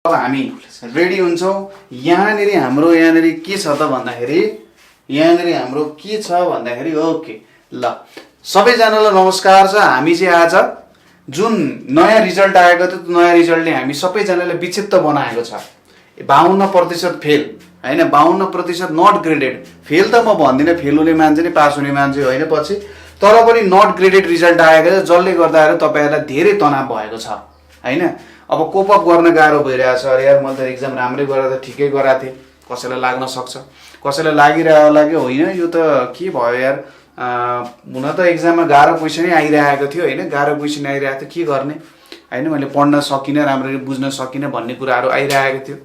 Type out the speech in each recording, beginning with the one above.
अब हामी रेडी हुन्छौँ। यहाँनिर हाम्रो के छ त भन्दाखेरि हाम्रो के छ भन्दाखेरि ओके ल सबैजनालाई नमस्कार छ। हामी चाहिँ आज जुन नयाँ रिजल्ट आएको थियो त्यो नयाँ रिजल्टले हामी सबैजनालाई विक्षिप्त बनाएको छ। 52% फेल हैन, 52% नट ग्रेडेड। फेल त म भन्दिनँ, फेल हुने मान्छे नै पास हुने मान्छे होइन पछि, तर पनि नट ग्रेडेड रिजल्ट आएको छ जसले गर्दा तपाईहरुलाई धेरै तनाव भएको छ हैन। अब कोप अप गर्न गाह्रो भइरहेछ। अरे यार मैले त एक्जाम राम्रै गरेर त ठिकै गराएको थिएँ, कसैलाई लाग्न सक्छ, कसैलाई लागिरहेको होला कि होइन यो त के भयो यार, हुन त एक्जाममा गाह्रो क्वेसन आइरहेको थियो हैन, गाह्रो क्वेसन आइरहेको थियो, के गर्ने हैन, मैले पढ्न सकिनँ, राम्ररी बुझ्न सकिनँ भन्ने कुराहरू आइरहेको थियो।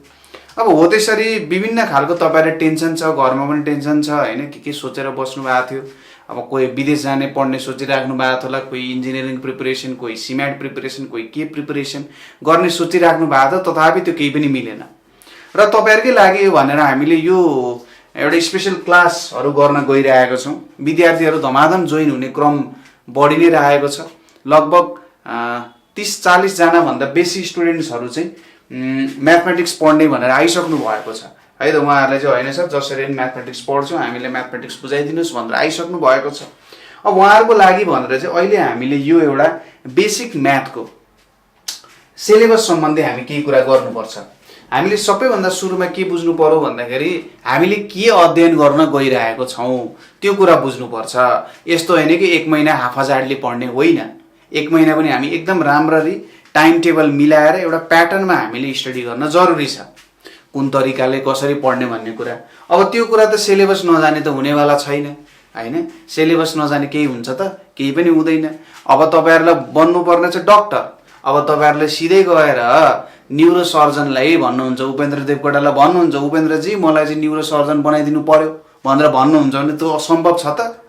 अब हो त्यसरी विभिन्न खालको तपाईहरुलाई टेन्सन छ, घरमा पनि टेन्सन छ हैन, के सोचेर बस्नु भएको थियो। अब कोही विदेश जाने पढ्ने सोचिराख्नु भएको होला, कोही इन्जिनियरिङ प्रिपरेसन, कोही सिमेट प्रिपरेसन, कोही के प्रिपरेसन गर्ने सोचिराख्नु भएको थियो, तथापि त्यो केही पनि मिलेन। र तपाईहरुकै लागि भनेर हामीले यो एउटा स्पेशल क्लासहरू गर्न गइरहेको छौँ। विद्यार्थीहरू धमाधम जोइन हुने क्रम बढी नै रहेको छ। लगभग 30-40 जना भन्दा बेसी स्टुडेन्ट्सहरू चाहिँ म्याथमेटिक्स पढ्ने भनेर आइसक्नु भएको छ है त। उहाँहरूले चाहिँ होइन सर जसरी म्याथमेटिक्स पढ्छौँ हामीले म्याथमेटिक्स बुझाइदिनुहोस् भनेर आइसक्नु भएको छ। अब उहाँहरूको लागि भनेर चाहिँ अहिले हामीले यो एउटा बेसिक म्याथको सिलेबस सम्बन्धी हामी केही कुरा गर्नुपर्छ। हामीले सबैभन्दा सुरुमा के बुझ्नु पर्यो भन्दाखेरि हामीले के अध्ययन गर्न गइरहेको छौँ त्यो कुरा बुझ्नुपर्छ। यस्तो होइन कि 1 महिना हाफाजाडले पढ्ने होइन, 1 महिना पनि हामी एकदम राम्ररी टाइम टेबल मिलाएर एउटा प्याटर्नमा हामीले स्टडी गर्न जरुरी छ। कुन तरिकाले कसरी पढ्ने भन्ने कुरा, अब त्यो कुरा त सिलेबस नजाने त हुनेवाला छैन हैन। सिलेबस नजाने केही हुन्छ त, केही पनि हुँदैन। अब तपाईहरुलाई बन्नुपर्ने चाहिँ डक्टर, अब तपाईहरुले सिधै गएर न्युरो सर्जनलाई भन्नुहुन्छ, उपेन्द्र देवकोटालाई भन्नुहुन्छ उपेन्द्रजी मलाई चाहिँ न्युरो सर्जन बनाइदिनु पर्यो भनेर भन्नुहुन्छ भने त्यो असम्भव छ त।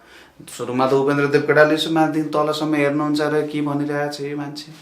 सुरुमा त उपेन्द्र देवकोटाले यसो माथि तलसम्म हेर्नुहुन्छ र के भनिरहेछ यो मान्छे,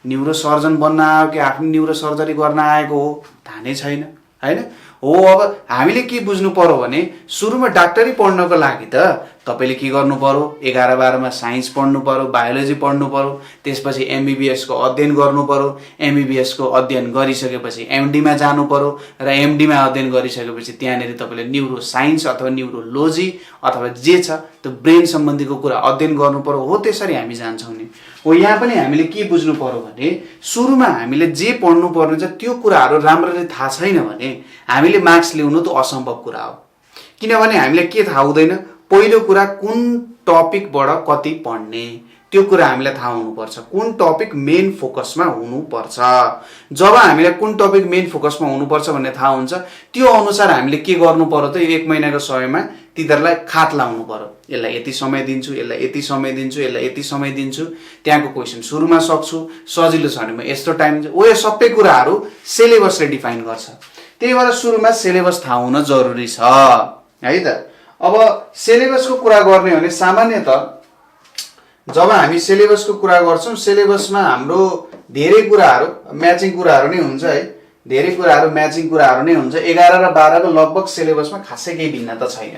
न्युरो सर्जन बन्न आयो कि आफ्नो न्युरो सर्जरी गर्न आएको हो थाहा नै छैन हैन। हो अब हामीले के बुझ्नु पर्यो भने सुरुमा डाक्टरी पढ्नको लागि त तपाईले के गर्नु पर्यो, 11-12 मा साइन्स पढ्नु पर्यो, बायोलोजी पढ्नु पर्यो, त्यसपछि एमबीबीएस को अध्ययन गर्नु पर्यो, एमबीबीएस को अध्ययन गरिसकेपछि एमडी मा जानु पर्यो र एमडी मा अध्ययन गरिसकेपछि त्यहाँनेरि तपाईले न्युरो साइन्स अथवा न्युरोलोजी अथवा जे छ त्यो ब्रेन सम्बन्धीको कुरा अध्ययन गर्नु पर्यो। हो त्यसरी हामी जान्छौँ नि। हो यहाँ पनि हामीले के बुझ्नु पर्यो भने सुरुमा हामीले जे पढ्नु पर्ने छ त्यो कुराहरू राम्ररी थाहा छैन भने हामीले मार्क्स ल्याउनु त असम्भव कुरा हो। किनभने हामीले के थाहा हुँदैन, पहिलो कुरा कुन टपिकबाट कति पढ्ने त्यो कुरा हामीलाई थाहा हुनुपर्छ। कुन टपिक मेन फोकसमा हुनुपर्छ। जब हामीले कुन टपिक मेन फोकसमा हुनुपर्छ भन्ने थाहा हुन्छ त्यो अनुसार हामीले के गर्नु पर्यो त 1 महिनाको समयमा तिनीहरूलाई खात लाउनु पर्यो। यसलाई यति समय दिन्छु, यसलाई यति समय दिन्छु, यसलाई यति समय दिन्छु, त्यहाँको क्वेसन सुरुमा सक्छु, सजिलो छ भने म यस्तो टाइम यो सबै कुराहरू सिलेबसले डिफाइन गर्छ। त्यही भएर सुरुमा सिलेबस थाहा हुन जरुरी छ है त। अब सिलेबसको कुरा गर्ने हो भने सामान्यतः जब हामी सिलेबसको कुरा गर्छौं सिलेबसमा हाम्रो धेरै कुराहरू म्याचिङ कुराहरू नै हुन्छ है, धेरै कुराहरू म्याचिङ कुराहरू नै हुन्छ। 11 र 12 को लगभग सिलेबसमा खासै केही भिन्नता छैन।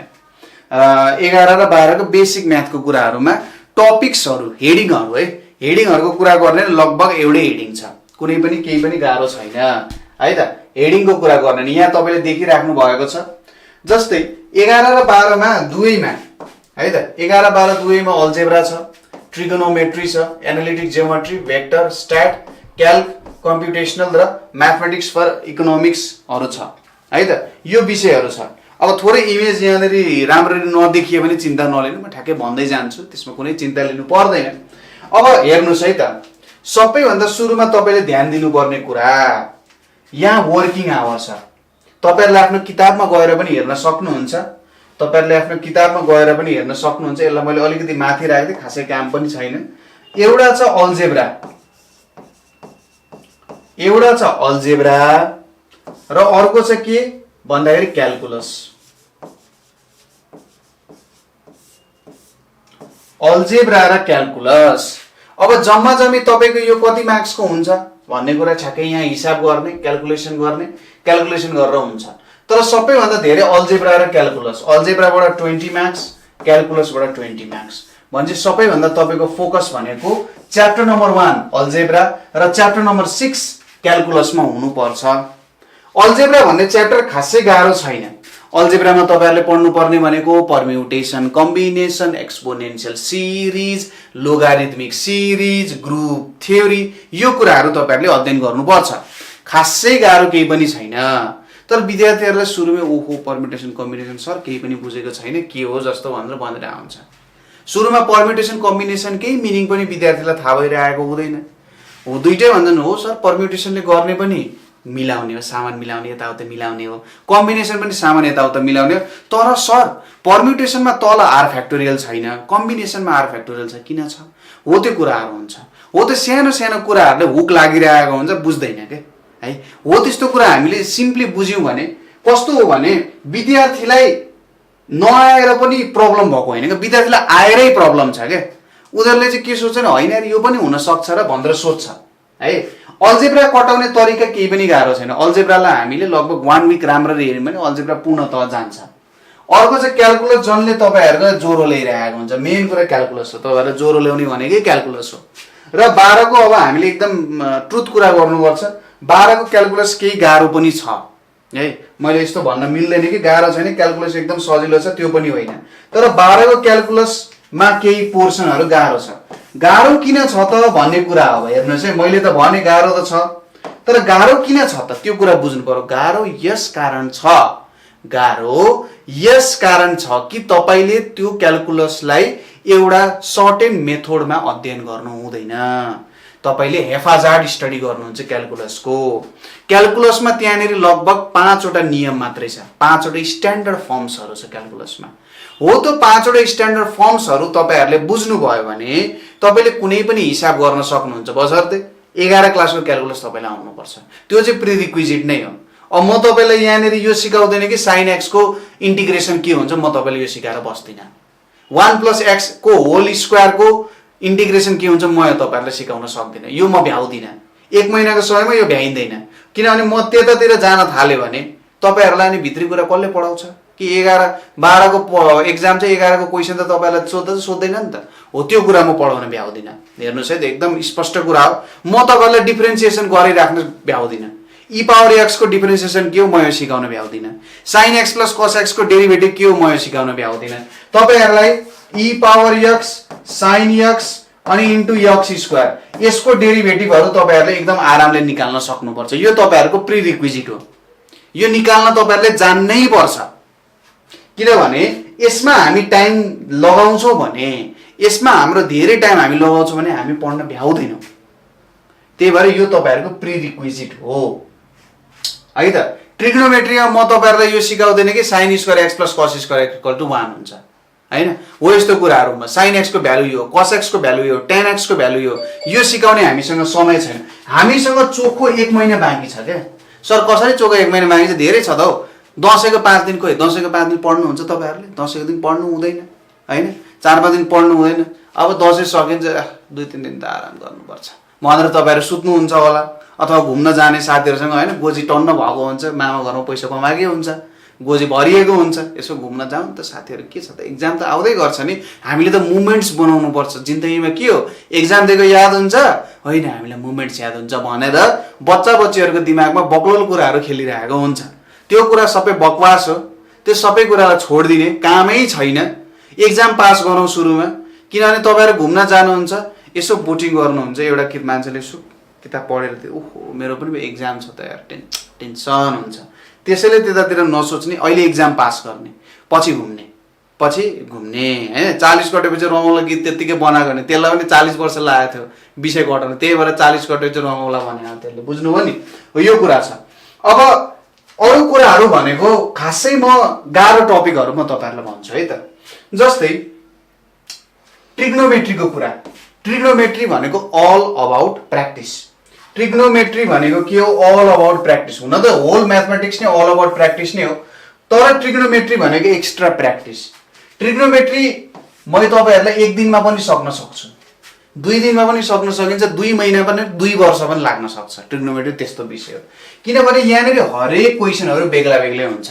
11 र 12 को बेसिक म्याथको कुराहरूमा टपिक्सहरू हेडिङहरू है, हेडिङहरूको कुरा गर्ने लगभग एउटै हेडिङ छ, कुनै पनि केही पनि गाह्रो छैन है त। हेडिङको कुरा गर्ने नि यहाँ तपाईले देखिराख्नु भएको छ। जस्तै 11 र 12 मा दुवैमा है त, 11-12 दुवैमा अल्जेब्रा छ, ट्रिगोनोमेट्री छ, analytic geometry, vector, stat, calc, computational र म्याथमेटिक्स फर इकोनोमिक्सहरू छ है त। यो विषयहरू छ। अब थोरै इमेज यहाँनेरि राम्ररी नदेखिए पनि चिन्ता नलिनु, म ठ्याक्कै भन्दै जान्छु, त्यसमा कुनै चिन्ता लिनु पर्दैन। अब हेर्नुस् है त, सबैभन्दा सुरुमा तपाईले ध्यान दिनुपर्ने कुरा यहाँ वर्किङ आवर्स छ। तपाईहरुले आफ्नो किताबमा गएर पनि हेर्न सक्नुहुन्छ, तपाईहरुले आफ्नो किताबमा गएर पनि हेर्न सक्नुहुन्छ। यसलाई मैले अलिकति माथि राखेँ, खासै काम पनि छैन। एउटा छ अल्जेब्रा, एउटा छ अल्जेब्रा र अर्को छ के भन्दाखेरि क्याल्कुलस। अल्जेब्रा र क्याल्कुलस। अब जम्मा जम्मी तपाईको यो कति मार्क्सको हुन्छ भन्ने कुरा ठ्याक्कै यहाँ हिसाब गर्ने, क्याल्कुलेसन गरेर हुन्छ। तर सबैभन्दा धेरै अल्जेब्रा र क्याल्कुलस, अल्जेब्राबाट 20 मार्क्स, क्याल्कुलसबाट 20 मार्क्स। भनेपछि सबैभन्दा तपाईको फोकस भनेको च्याप्टर नम्बर 1 अल्जेब्रा र च्याप्टर नम्बर 6 क्यालकुलसमा हुनुपर्छ। अल्जेब्रा भन्ने च्याप्टर खासै गाह्रो छैन। अल्जेब्रामा तपाईहरुले पढ्नुपर्ने भनेको permutation, combination, exponential series, logarithmic series, group theory, यो कुराहरु तपाईहरुले अध्ययन गर्नुपर्छ। खासै गाह्रो केही पनि छैन। तर विद्यार्थीहरुलाई सुरुमै ओहो परम्युटेसन कम्बिनेसन सर केही पनि बुझेको छैन के हो जस्तो भनेर आउँछ। सुरुमा परम्युटेसन कम्बिनेसन केही मिनिङ पनि विद्यार्थीलाई थाहा भइरहेको हुँदैन। हो दुईटै भन्छन् हो सर परम्युटेसनले गर्ने पनि मिलाउने हो, सामान मिलाउने, यताउता मिलाउने हो, कम्बिनेसन पनि सामान यताउता मिलाउने हो। तर सर परम्युटेसनमा तल आर फ्याक्टोरियल छैन, कम्बिनेसनमा आर फ्याक्टोरियल छ, किन छ? हो त्यो कुराहरु हुन्छ। हो त्यो सानो सानो कुराहरुले हुक लागिरहेको हुन्छ, बुझ्दैन के है। हो त्यस्तो कुरा हामीले सिम्पली बुझ्यौं भने कस्तो हो भने विद्यार्थीलाई नआएर पनि प्रब्लम भएको हैन के, विद्यार्थीलाई आएरै प्रब्लम छ के। उनीहरुले चाहिँ के सोच्छन् हैन यार यो पनि हुन सक्छ र भनेर सोच्छ है। अल्जेब्रा कटाउने तरिका केही पनि गाह्रो छैन। अल्जेब्रालाई हामीले लगभग 1 वीक राम्ररी हेर्यौं भने अल्जेब्रा पूर्णतः जान्छ। अर्को चाहिँ क्याल्कुलस जसले तपाईहरुलाई ज्वरो ल्याइरहेको हुन्छ। मेन कुरा क्याल्कुलस हो, तपाईहरुलाई ज्वरो ल्याउने भनेकै क्याल्कुलस हो। र 12 को अब हामीले एकदम ट्रुथ कुरा गर्नुपर्छ, 12 को क्याल्कुलस केही गाह्रो पनि छ है। मैले यस्तो भन्न मिल्दैन कि गाह्रो छैन, क्याल्कुलस एकदम सजिलो छ त्यो पनि होइन। तर 12 को क्याल्कुलसमा केही पोर्सनहरु गाह्रो छ। गाह्रो किन छ त भन्ने कुरा हो। हेर्नुस् है, मैले त भने गाह्रो त छ, तर गाह्रो किन छ त त्यो कुरा बुझ्नु पर्यो। गाह्रो यस कारण छ, गाह्रो यस कारण छ कि तपाईले त्यो क्याल्कुलसलाई एउटा सर्टेन मेथडमा अध्ययन गर्नु हुँदैन। तपाईले हेफाजार्ड स्टडी गर्नुहुन्छ क्याल्कुलसको। क्याल्कुलसमा त्यहाँनेरि लगभग 5 वटा नियम मात्रै छ, 5 वटा स्ट्यान्डर्ड फर्म्सहरु छ क्याल्कुलसमा। हो त्यो 5 वटा स्ट्यान्डर्ड फर्म्सहरु तपाईहरुले बुझ्नु भयो भने तपाईले कुनै पनि हिसाब गर्न सक्नुहुन्छ, बशर्ते 11 क्लासको क्याल्कुलस तपाईलाई आउनु पर्छ। त्यो चाहिँ प्रिरिक्विजिट नै हो। अब म तपाईलाई यहाँनेरि यो सिकाउँदैन कि sin x को इन्टिग्रेसन के हुन्छ, म तपाईलाई यो सिकाएर बस्दिन। 1 + x को होल स्क्वायर को इन्टिग्रेसन के हुन्छ म तपाईहरुलाई सिकाउन सक्दिन। यो म भ्याउदिन। 1 महिनाको समयमा यो भ्याइँदैन। किनभने म त्यतातिर जान थाले भने तपाईहरुलाई नि भित्री कुरा कसले पढाउँछ कि 12 को एक्जाम चाहिँ 11 को क्वेशन त तपाईहरुलाई सोध्दैन नि त। हो त्यो कुरा म पढाउन भ्याउदिन। हेर्नुस् है, एकदम स्पष्ट कुरा हो। म तपाईहरुलाई डिफरेन्सिएसन गरिराख्न भ्याउदिन। e पावर x को डिफरेन्सिएसन के हो म यो सिकाउन भ्याउदिन। sin x + cos x को डेरिभेटिभ के हो म यो सिकाउन भ्याउदिन। तपाईहरुलाई e power x sin x अनि इन्टु x² यसको डेरिभेटिभहरु तपाईहरुले एकदम आरामले निकाल्न सक्नुपर्छ। यो तपाईहरुको प्रिरिक्विजिट हो। यो निकाल्न तपाईहरुले जान्नै पर्छ। किनभने यसमा हामी टाइम लगाउँछौं भने, यसमा हाम्रो धेरै टाइम हामी लगाउँछौं भने हामी पढ्न भ्याउदैनौं। त्यही भएर यो तपाईहरुको प्रिरिक्विजिट हो है त। ट्रिग्नोमेट्रीमा म तपाईहरुलाई यो सिकाउँदैन कि sin² x + cos² x = 1 हुन्छ हैन। हो यस्तो कुराहरुमा sin x को भ्यालु यो, cos x को भ्यालु यो, tan x को भ्यालु यो सिकाउने हामीसँग समय छैन। हामीसँग चोखो 1 महिना बाँकी छ के। सर कसरी चोखो 1 महिना बाँकी छ? धेरै छ त हौ। दशैंको 5 दिन खोइ दशैंको 5 दिन पढ्नु हुन्छ तपाईहरुले? दशैंको दिन पढ्नु हुँदैन हैन, 4-5 दिन पढ्नु हुँदैन। अब दशैं सकिन्छ 2-3 दिन त आराम गर्नुपर्छ भनेर तपाईहरु सुत्नुहुन्छ होला, अथवा घुम्न जाने साथीहरुसँग हैन, गोजी टन्न भएको हुन्छ, मामा घरमा पैसा कमाएकै हुन्छ, गोजी भरिएको हुन्छ, यसो घुम्न जाउँ त साथीहरु। के छ त एक्जाम त आउँदै गर्छ नि, हामीले त मुभमेन्ट्स बनाउनु पर्छ। जिन्दगीमा के हो एक्जाम दिएको याद हुन्छ हैन, हामीलाई मुभमेन्ट्स याद हुन्छ भनेर बच्चा बच्चीहरुको दिमागमा बक्लोल कुराहरु खेलिरहेको हुन्छ। त्यो कुरा सबै बकवास हो। त्यो सबै कुरालाई छोड्दिने कामै छैन। एक्जाम पास गरौँ सुरुमा, किनभने तपाईहरु घुम्न जानुहुन्छ, यसो बोटिङ गर्नुहुन्छ, एउटा मान्छेले किताब पढेर ओहो मेरो पनि एक्जाम छ त यार, टेन्सन हुन्छ। त्यसैले त्यतातिर नसोच्ने, अहिले एक्जाम पास गर्ने, पछि घुम्ने हैन। 40 कटेपछि रमौला गीत त्यतिकै बनाएको नि, त्यसलाई पनि 40 वर्ष लागेको थियो विषय कटाउन, त्यही भएर 40 कटेपछि रमौला भने त्यसले, बुझ्नुभयो नि। यो कुरा छ। अब अरु कुराहरु भनेको खासै म गाह्रो टपिकहरु म तपाईहरुलाई भन्छु है त। जस्तै ट्रिग्नोमेट्रीको कुरा। ट्रिग्नोमेट्री भनेको अल अबाउट प्र्याक्टिस। ट्रिग्नोमेट्री भनेको के हो? All about practice. हुन त होल म्याथमेटिक्स नै अल अबाउट प्र्याक्टिस नै हो, तर ट्रिग्नोमेट्री भनेको एक्स्ट्रा प्र्याक्टिस। ट्रिग्नोमेट्री म तपाईहरुलाई 1 दिनमा पनि सक्न सक्छु, 2 दिनमा पनि सक्न सकिन्छ, 2 महिना पनि, 2 वर्ष पनि लाग्न सक्छ। ट्रिग्नोमेट्री त्यस्तो विषय हो। किनभने यहाँनेरि हरेक क्वेशनहरु बेग्ला बेग्लै हुन्छ।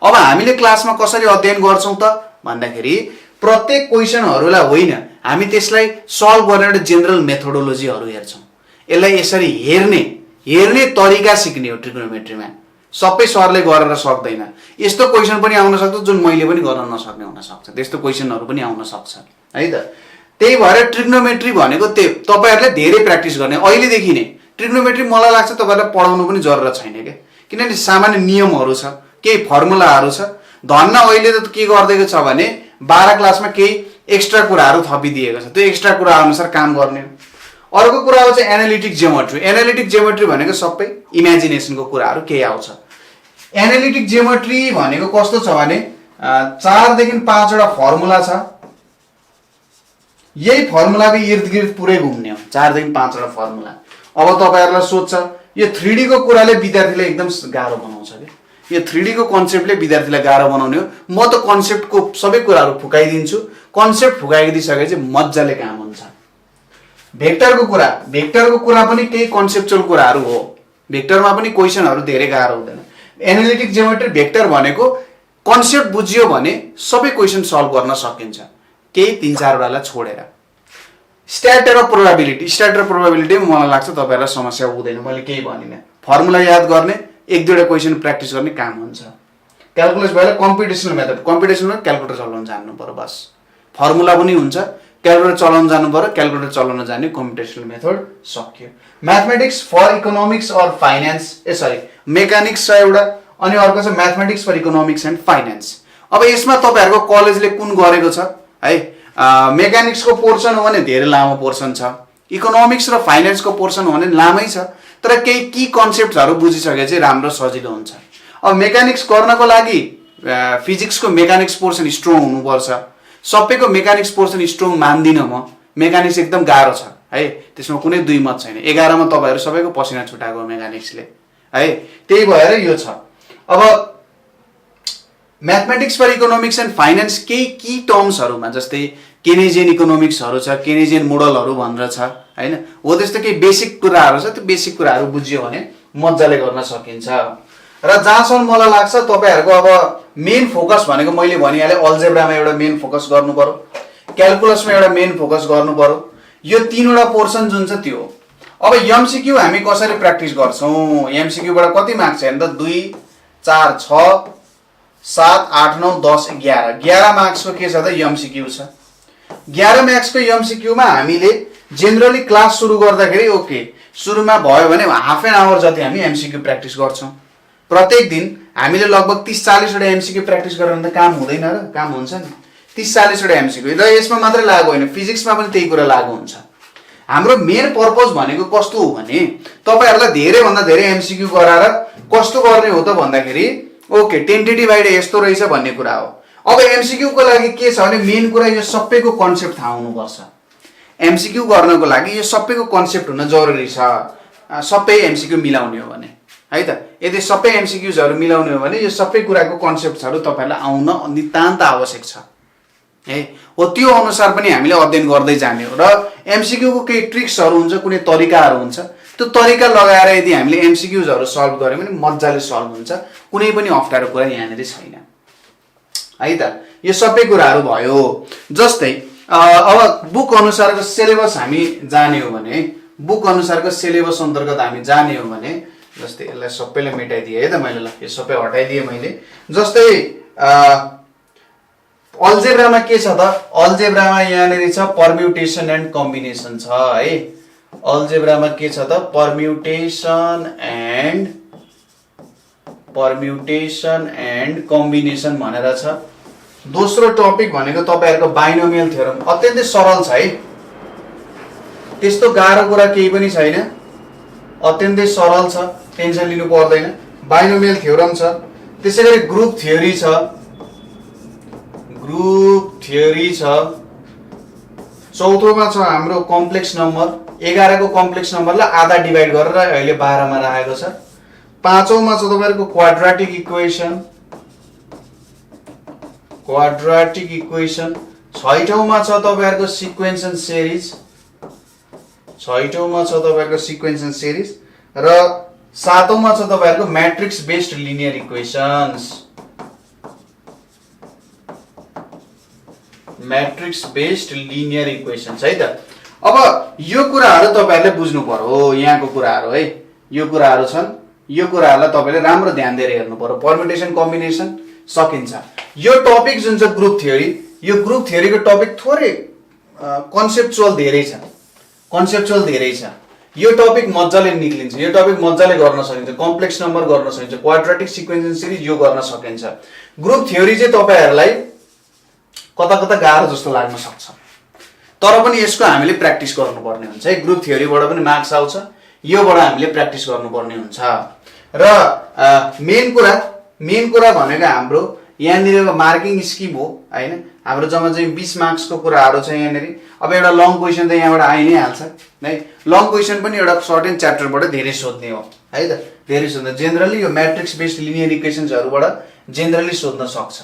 अब हामीले क्लासमा कसरी अध्ययन गर्छौं त भन्दाखेरि प्रत्येक क्वेशनहरुलाई होइन, हामी त्यसलाई सल्भ गर्ने एउटा जेनरल मेथोडोलोजीहरु हेर्छौं। यसलाई यसरी हेर्ने हेर्ने तरिका सिक्ने हो ट्रिग्नोमेट्रीमा। सबै सरले गरेर सक्दैन। यस्तो क्वेसन पनि आउन सक्छ जुन मैले पनि गर्न नसक्ने हुन सक्छ, त्यस्तो क्वेसनहरू पनि आउन सक्छ है त। त्यही भएर ट्रिग्नोमेट्री भनेको तपाईहरुले धेरै प्र्याक्टिस गर्ने। अहिलेदेखि नै ट्रिग्नोमेट्री मलाई लाग्छ तपाईहरुलाई पढाउनु पनि जरुरत छैन क्या, किनभने सामान्य नियमहरू छ, केही फर्मुलाहरू छ। धन्न अहिले त के गर्दैको छ भने 12 क्लासमा केही एक्स्ट्रा कुराहरू थपिदिएको छ, त्यो एक्स्ट्रा कुरा अनुसार काम गर्ने हो। अर्को कुरा हो चाहिँ एनालिटिक जियोमेट्री। एनालिटिक जियोमेट्री भनेको सबै इमेजिनेसनको कुराहरू केही आउँछ। एनालिटिक जियोमेट्री भनेको कस्तो छ भने 4 देखि 5 वटा फर्मुला छ, यही फर्मुलाको इर्दगिर्द पुरै घुम्ने हो। 4 देखि 5 वटा फर्मुला। अब तपाईहरुलाई सोध्छ यो 3D को कुराले विद्यार्थीलाई एकदम गाह्रो बनाउँछ के, यो 3D को कन्सेप्टले विद्यार्थीलाई गाह्रो बनाउने हो। म त कन्सेप्टको सबै कुराहरू फुकाइदिन्छु। कन्सेप्ट फुकाइदिसकेपछि मज्जाले काम हुन्छ। भेक्टरको कुरा पनि केही कन्सेप्चुअल कुराहरू हो। भेक्टरमा पनि क्वेसनहरू धेरै गाह्रो हुँदैन। एनालिटिक जियोमेट्री भेक्टर भनेको कन्सेप्ट बुझियो भने सबै क्वेसन सल्भ गर्न सकिन्छ, केही 3-4 वटालाई छोडेर। स्ट्याट र प्रोबेबिलिटी मलाई लाग्छ तपाईहरुलाई समस्या हुँदैन, मैले केही भनिनँ। फर्मुला याद गर्ने, 1-2 क्वेसन प्र्याक्टिस गर्ने काम हुन्छ। क्याल्कुलस भएर कम्पिटिसनल मेथड, कम्पिटिसनमा क्याल्कुलेटर चलाउन जान्नु पर्यो बस। फर्मुला पनि हुन्छ, क्याल्कुलेटर चलाउन जान्नु पर्यो, क्याल्कुलेटर चलाउन जान्ने, कम्पिटिसनल मेथड सक्यो। म्याथमेटिक्स फर इकोनोमिक्स और फाइनान्स मेकानिक्स छ एउटा, अनि अर्को छ mathematics for economics and finance. अब यसमा तपाईहरुको कलेजले कुन गरेको छ है, मेकानिक्सको पोर्सन हो भने धेरै लामो पोर्सन छ, इकोनोमिक्स र फाइनान्सको पोर्सन हो भने लामै छ, तर केही की कन्सेप्टहरु बुझिसके चाहिँ राम्रो सजिलो हुन्छ। अब मेकानिक्स गर्नको लागि फिजिक्सको मेकानिक्स पोर्सन स्ट्रङ हुनुपर्छ। सबैको मेकानिक्स पोर्सन स्ट्रङ मान्दिनँ म, मेकानिक्स एकदम गाह्रो छ है, त्यसमा कुनै दुई मत छैन। 11 मा तपाईहरु सबैको पसिना छुटाएको मेकानिक्सले है, त्यही भएर यो छ। अब mathematics for economics and finance केही की टर्म्सहरुमा जस्तै केनेजियन इकोनोमिक्सहरु छ, केनेजियन मोडलहरु भनेर छ हैन, हो त्यस्तो केही बेसिक कुराहरु छ। त्यो बेसिक कुराहरु बुझियो भने मज्जाले गर्न सकिन्छ। र जहाँसम्म मलाई लाग्छ तपाईहरुको अब मेन फोकस भनेको मैले भनिहाले, अल्जेब्रामा एउटा मेन फोकस गर्नु पर्यो, क्याल्कुलसमा एउटा मेन फोकस गर्नु पर्यो। यो 3 वटा पोर्सन जुन छ त्यो। अब एमसीक्यू हामी कसरी प्र्याक्टिस गर्छौं? एमसीक्यू बाट कति मार्क्स छ भन्दा 2 4 6 7 8 9 10 11 11 मार्क्सको के छ त एमसीक्यू छ। 11 मार्क्सको एमसीक्यू मा हामीले जेनरली क्लास सुरु गर्दाखेरि ओके सुरुमा भयो भने हाफ एन आवर जति हामी एमसीक्यू प्र्याक्टिस गर्छौं। प्रत्येक दिन हामीले लगभग 30-40 वटा एमसीक्यू प्र्याक्टिस गरेर त काम हुँदैन र, काम हुन्छ नि। 30-40 वटा एमसीक्यू र यसमा मात्र लागू होइन, फिजिक्समा पनि त्यही कुरा लागू हुन्छ। हाम्रो मेन पर्पज भनेको कस्तो हो भने तपाईहरुलाई धेरै भन्दा धेरै एमसीक्यू गराएर कस्तो गर्ने हो त भन्दाखेरि ओके टेन्टेटिभ आइडिया यस्तो रहेछ भन्ने कुरा हो। अब एमसीक्यू को लागि के छ भने मेन कुरा यो सबैको कन्सेप्ट थाहा हुनुपर्छ। एमसीक्यू गर्नको लागि यो सबैको कन्सेप्ट हुन जरुरी छ, सबै एमसीक्यू मिलाउने हो भने है त। यदि सबै एमसीक्यूजहरु मिलाउने हो भने यो सबै कुराको कन्सेप्टहरु तपाईहरुलाई आउन नितान्त आवश्यक छ है। हो त्यो अनुसार पनि हामीले अध्ययन गर्दै जाने हो। र एमसीक्यू को केही ट्रिक्सहरु हुन्छ, कुनै तरिकाहरु हुन्छ, त्यो तरिका लगाएर यदि हामीले एमसीक्यूजहरु सल्भ गर्यौं भने मज्जाले सल्भ हुन्छ। कुनै पनि अप्ठ्यारो कुरा यहाँनेरि छैन है त। यो सबै कुराहरु भयो। जस्तै अब बुक अनुसारको सिलेबस हामी जाने हो भने, बुक अनुसारको सिलेबस अन्तर्गत हामी जाने हो भने, जस्तै यसलाई सबैले मेटाइदिए है त मैले, ल यो सबै हटाइदिए मैले। जस्तै अल्जेब्रामा के छ त, अल्जेब्रामा यहाँनेरि छ परम्युटेसन एन्ड कम्बिनेसन छ है। अल्जेब्रामा के छ त परम्युटेसन एन्ड कम्बिनेसन भनेर छ। दोस्रो टपिक भनेको तपाईहरुको बाइनोमियल थ्योरम, अत्यन्तै सरल छ है, त्यस्तो गाह्रो कुरा केही पनि छैन, अत्यन्तै सरल छ, टेन्सन लिनु पर्दैन। बाइनोमियल थ्योरम छ। त्यसैगरी ग्रुप थ्योरी छ, चौथोमा छ हाम्रो कम्प्लेक्स नम्बर। 11 को कम्प्लेक्स नम्बरलाई आधा डिभाइड गरेर अहिले 12 मा राखेको छ। पाँचौंमा छ तपाईहरुको क्वाड्रेटिक इक्वेसन। छैठौंमा छ तपाईहरुको सिक्वेन्स एन्ड सिरिज। र सातौंमा छ तपाईहरुको मैट्रिक्स बेस्ड लिनियर इक्वेशन्स है त। अब यो कुराहरु तपाईहरुले बुझ्नु पर्यो, यहाँको कुराहरु है। यो कुराहरू छन्। यो कुराहरूलाई तपाईँले राम्रो ध्यान दिएर हेर्नु पर्यो। पर्म्युटेसन कम्बिनेसन सकिन्छ। यो टपिक जुन छ ग्रुप थ्योरी, यो ग्रुप थ्योरीको टपिक थोरै कन्सेप्चुअल धेरै छ, कन्सेप्चुअल धेरै छ। यो टपिक मजाले निक्लिन्छ, यो टपिक मजाले गर्न सकिन्छ, कम्प्लेक्स नम्बर गर्न सकिन्छ, क्वाड्रेटिक सिक्वेन्स सिरिज यो गर्न सकिन्छ। ग्रुप थ्योरी चाहिँ तपाईँहरूलाई कता कता गाह्रो जस्तो लाग्न सक्छ, तर पनि यसको हामीले प्र्याक्टिस गर्नुपर्ने हुन्छ है। ग्रुप थ्योरीबाट पनि मार्क्स आउँछ, योबाट हामीले प्र्याक्टिस गर्नुपर्ने हुन्छ। र मेन कुरा भनेको हाम्रो यहाँनिर मार्किङ स्किम हो हैन। हाम्रो जम्मा चाहिँ 20 मार्क्सको कुराहरू छ यहाँनिर। अब एउटा लङ क्वेसन त यहाँबाट आइ नै हाल्छ है। लङ क्वेसन पनि एउटा सर्ट एन्ड च्याप्टरबाट धेरै सोध्ने हो है त, धेरै सोध्ने। जेनरली यो म्याट्रिक्स बेस्ड लिनियर इक्वेसन्सहरूबाट जेनरली सोध्न सक्छ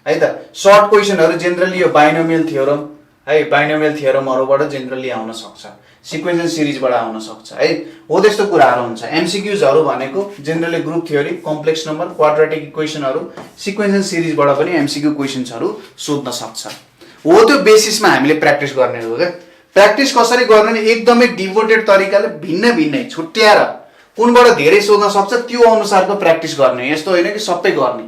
है त। सर्ट क्वेसनहरू जेनरली यो बाइनोमियल थियोरम है, बाइनोमियल थियोरमहरूबाट जेनरली आउन सक्छ, सिक्वेन्स सिरिजबाट आउन सक्छ है। हो त्यस्तो कुराहरू हुन्छ। एमसिक्युजहरू भनेको generally group theory, complex number, quadratic इक्वेसनहरू, सिक्वेन्स सिरिजबाट पनि एमसिक्यू क्वेसन्सहरू सोध्न सक्छ। हो त्यो बेसिसमा हामीले प्र्याक्टिस गर्ने हो क्या। प्र्याक्टिस कसरी गर्ने एकदमै डिभोटेड तरिकाले भिन्न भिन्नै छुट्याएर कुनबाट धेरै सोध्न सक्छ त्यो अनुसारको प्र्याक्टिस गर्ने। यस्तो होइन कि सबै गर्ने,